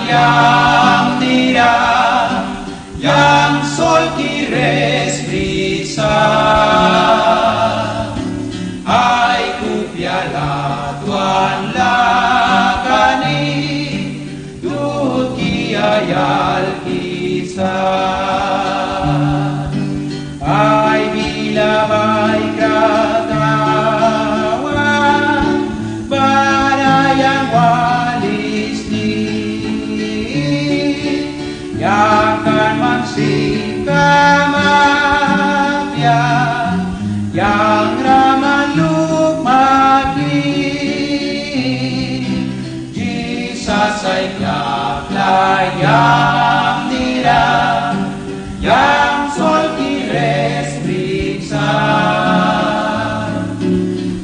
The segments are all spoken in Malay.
yang dirá, yang sol quieres brisar. Ay kupiala tuan lakani, dut kiayal kisah. Ay bilabay kratawan, barayang walis ni, yakan mansika mafia, yang raman lukmaki. Jesus ay klakla yang nira, yang sol quieres brisar.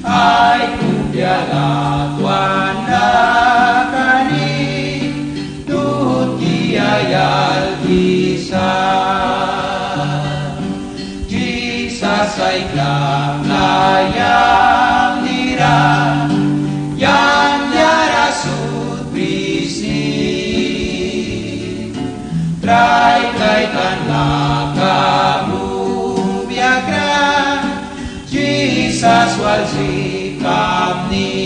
Ay kupiala tuan lakani, tut kiayal kisah. Jesus ay klakla yang nira, yang yarasut brisi. Try kaitan lakamu biagra, Jesus wal sikap ni.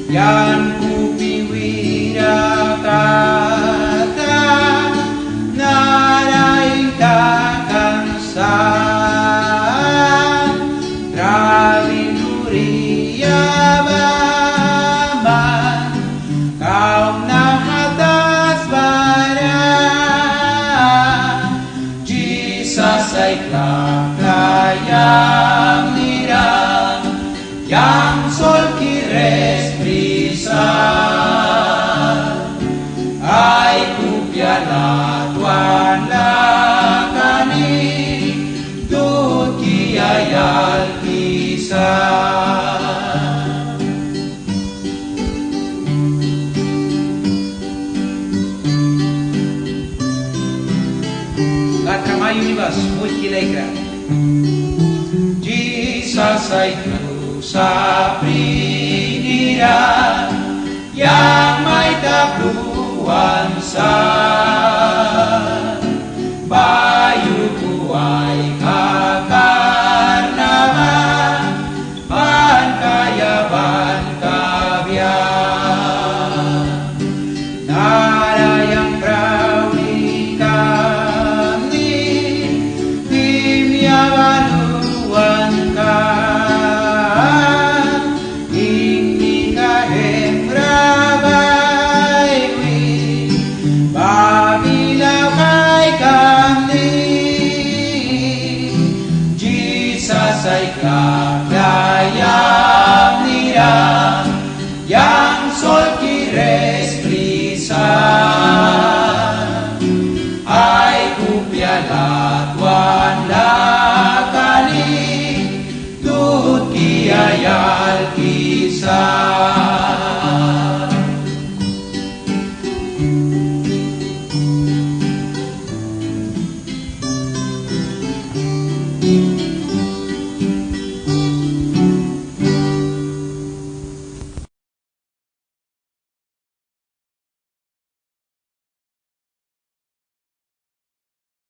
Yan kupiwira kata, naraing kakansan, trawin duriya baman, kaum na atas baran. Jesus ay klakla yang nira, yang sol quieres brisar. Ay kupiala tuan lakani, tut kiayal kisah. Universe, muy kilegra. Jesus ay sa prinira, yang may takluhan sa